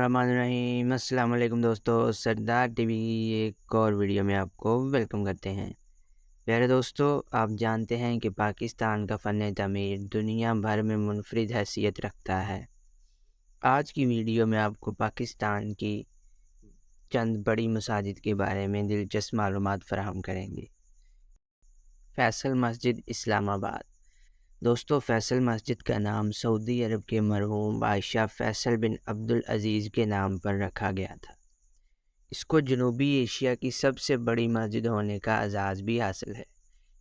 बिस्मिल्लाहिर्रहमानिर्रहीम। अस्सलाम वालेकुम दोस्तों, सरदार टीवी एक और वीडियो में आपको वेलकम करते हैं। प्यारे दोस्तों, आप जानते हैं कि पाकिस्तान का फ़न तामीर दुनिया भर में मुनफरिद हैसियत रखता है। आज की वीडियो में आपको पाकिस्तान की चंद बड़ी मसाजिद के बारे में दिलचस्प मालूमात फराहम करेंगे। फैसल मस्जिद इस्लामाबाद। दोस्तों, फैसल मस्जिद का नाम सऊदी अरब के मरहूम बादशाह फैसल बिन अब्दुल अजीज़ के नाम पर रखा गया था। इसको जनूबी एशिया की सबसे बड़ी मस्जिद होने का एजाज़ भी हासिल है।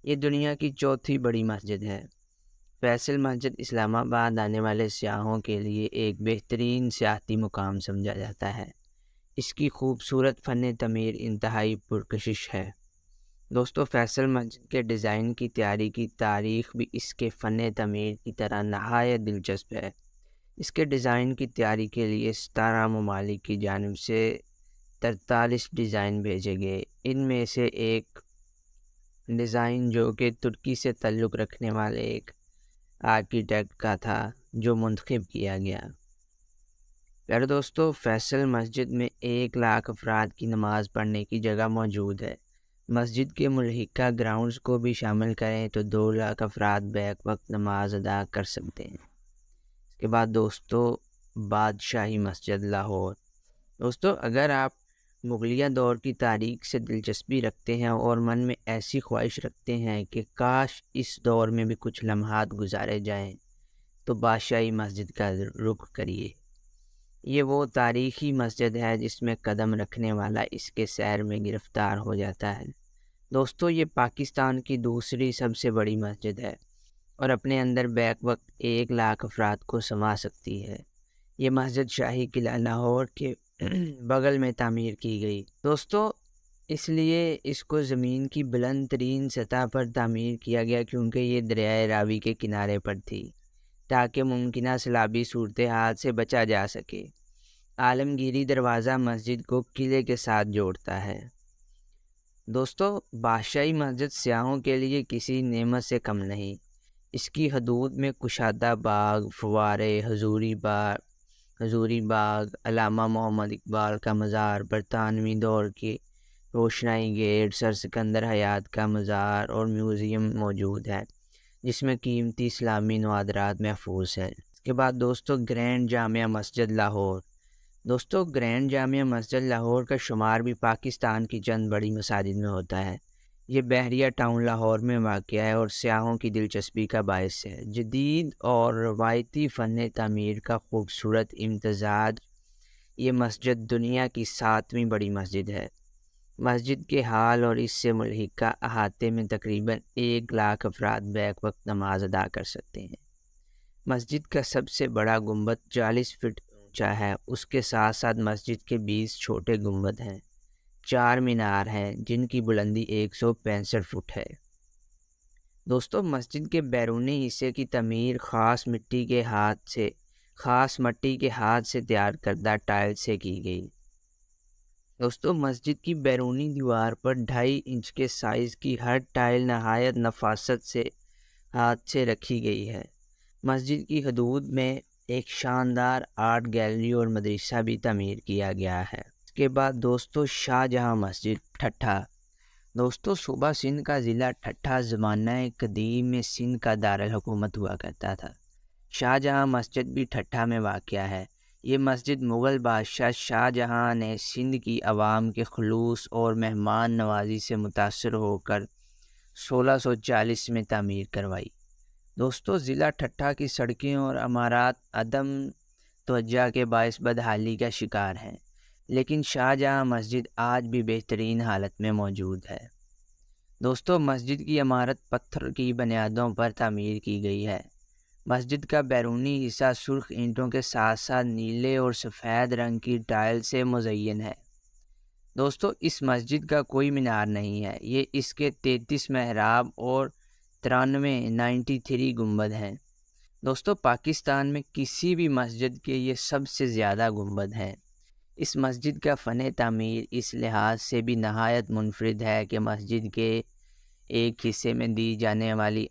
ये दुनिया की चौथी बड़ी मस्जिद है। फैसल मस्जिद इस्लामाबाद आने वाले सियाहों के लिए एक बेहतरीन सियाहती मुकाम समझा जाता है। इसकी खूबसूरत फ़न तमीर इंतहाई पुरकशिश है। दोस्तों, फैसल मस्जिद के डिज़ाइन की तैयारी की तारीख़ भी इसके फ़न तमीर की तरह नहायत दिलचस्प है। इसके डिज़ाइन की तैयारी के लिए 17 ममालिक की जानिब से 43 डिज़ाइन भेजे गए। इनमें से एक डिज़ाइन जो कि तुर्की से ताल्लुक़ रखने वाले एक आर्किटेक्ट का था, जो मुंतखब किया गया। प्यारे दोस्तों, फैसल मस्जिद में 1 लाख अफराद की नमाज़ पढ़ने की जगह मौजूद है। मस्जिद के मुल्हिका ग्राउंड्स को भी शामिल करें तो 2 लाख अफराद बैक वक्त नमाज अदा कर सकते हैं। इसके बाद दोस्तों, बादशाही मस्जिद लाहौर। दोस्तों, अगर आप मुगलिया दौर की तारीख से दिलचस्पी रखते हैं और मन में ऐसी ख्वाहिश रखते हैं कि काश इस दौर में भी कुछ लम्हात गुजारे जाएं, तो बादशाही मस्जिद का रुख करिए। ये वो तारीख़ी मस्जिद है जिसमें कदम रखने वाला इसके सैर में गिरफ़्तार हो जाता है। दोस्तों, ये पाकिस्तान की दूसरी सबसे बड़ी मस्जिद है और अपने अंदर बैक वक्त 1 लाख अफराद को समा सकती है। ये मस्जिद शाही किला लाहौर के बगल में तामीर की गई। दोस्तों, इसलिए इसको ज़मीन की बुलंद तरीन सतह पर तामीर किया गया क्योंकि ये दरियाए रावी के किनारे पर थी, ताकि मुमकिन सैलाबी सूरत हाल से बचा जा सके। आलमगीरी दरवाज़ा मस्जिद को किले के साथ जोड़ता है। दोस्तों, बादशाही मस्जिद सियाहों के लिए किसी नेमत से कम नहीं। इसकी हदूद में कुशादा बाग, फव्वारे, हजूरी बाग, अल्लामा मोहम्मद इकबाल का मज़ार, बरतानवी दौर के रोशनाई गेट, सर सिकंदर हयात का मज़ार और म्यूज़ियम मौजूद है, जिसमें कीमती इस्लामी नवादरात महफूज हैं। इसके बाद दोस्तों, ग्रैंड जामिया मस्जिद लाहौर। दोस्तों, ग्रैंड जामिया मस्जिद लाहौर का शुमार भी पाकिस्तान की चंद बड़ी मसाजिद में होता है। ये बहरिया टाउन लाहौर में वाक़या है और सियाहों की दिलचस्पी का बायस है। जदीद और रवायती फ़न तामीर का खूबसूरत इम्तज़ाज ये मस्जिद दुनिया की 7वीं बड़ी मस्जिद है। मस्जिद के हाल और इससे मुल्हिका अहाते में तकरीबन 1 लाख अफराद बैक वक्त नमाज अदा कर सकते हैं। मस्जिद का सबसे बड़ा गुंबद 40 फीट ऊंचा है। उसके साथ साथ मस्जिद के 20 छोटे गुंबद हैं। 4 मीनार हैं जिनकी बुलंदी 165 फुट है। दोस्तों, मस्जिद के बैरूनी हिस्से की तमीर ख़ास मट्टी के हाथ से तैयार करदा टाइल से की गई। दोस्तों, मस्जिद की बैरूनी दीवार पर 2.5 इंच के साइज़ की हर टाइल नहायत नफासत से हाथ से रखी गई है। मस्जिद की हदूद में एक शानदार आर्ट गैलरी और मदरसा भी तमीर किया गया है। इसके बाद दोस्तों, शाहजहाँ मस्जिद ठट्ठा। दोस्तों, सूबा सिंध का ज़िला ठट्ठा ज़माना कदीम में सिंध का दारुल हुकूमत हुआ करता था। शाहजहाँ मस्जिद भी ठट्ठा में वाक़या है। ये मस्जिद मुग़ल बादशाह शाहजहाँ ने सिंध की आवाम के खुलूस और मेहमान नवाजी से मुतासर होकर 1640 में तामीर करवाई। दोस्तों, ज़िला ठट्ठा की सड़कें और इमारत अदम तवज्जो के बायस बदहाली का शिकार हैं, लेकिन शाहजहाँ मस्जिद आज भी बेहतरीन हालत में मौजूद है। दोस्तों, मस्जिद की इमारत पत्थर की बुनियादों पर तामीर की गई है। मस्जिद का बैरूनी हिस्सा सुर्ख ईंटों के साथ साथ नीले और सफ़ेद रंग की टाइल से मुज़य्यन है। दोस्तों, इस मस्जिद का कोई मीनार नहीं है। ये इसके 33 महराब और 93 गुंबद हैं। दोस्तों, पाकिस्तान में किसी भी मस्जिद के ये सबसे ज़्यादा गुंबद हैं। इस मस्जिद का फ़न तामीर इस लिहाज से भी नहायत मुनफरिद है कि मस्जिद के एक हिस्से में दी जाने वाली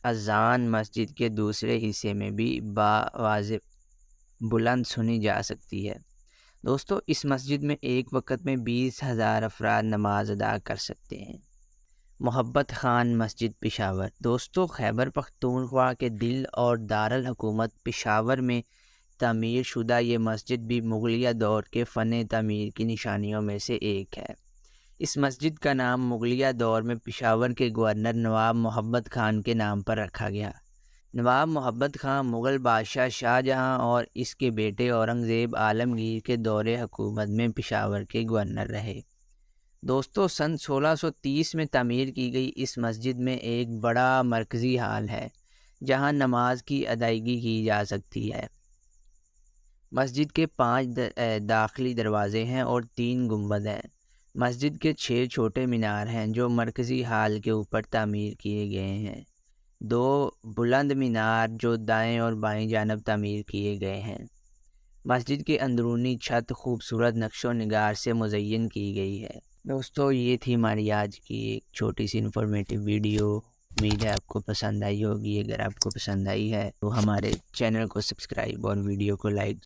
अज़ान मस्जिद के दूसरे हिस्से में भी बावाज़िब बुलंद सुनी जा सकती है। دوستو اس مسجد میں ایک وقت میں 20,000 افراد نماز ادا کر سکتے ہیں۔ محبت خان مسجد پشاور۔ دوستو خیبر پختونخوا کے دل اور دارالحکومت پشاور میں تعمیر شدہ یہ مسجد بھی مغلیہ دور کے فن تعمیر کی نشانیوں میں سے ایک ہے۔ اس مسجد کا نام مغلیہ دور میں پشاور کے گورنر نواب محبت خان کے نام پر رکھا گیا۔ نواب محبت خان مغل بادشاہ شاہ جہاں اور اس کے بیٹے اورنگزیب عالمگیر کے دور حکومت میں پشاور کے گورنر رہے۔ دوستو سن 1630 میں تعمیر کی گئی اس مسجد میں ایک بڑا مرکزی ہال ہے جہاں نماز کی ادائیگی کی جا سکتی ہے۔ مسجد کے 5 داخلی دروازے ہیں اور 3 گنبد ہیں۔ مسجد کے 6 چھوٹے مینار ہیں جو مرکزی ہال کے اوپر تعمیر کیے گئے ہیں۔ 2 بلند مینار جو دائیں اور بائیں جانب تعمیر کیے گئے ہیں۔ مسجد کے اندرونی چھت خوبصورت نقش و نگار سے مزین کی گئی ہے۔ دوستو یہ تھی ہماری آج کی ایک چھوٹی سی انفارمیٹیو ویڈیو۔ امید ہے آپ کو پسند آئی ہوگی۔ اگر آپ کو پسند آئی ہے تو ہمارے چینل کو سبسکرائب اور ویڈیو کو لائک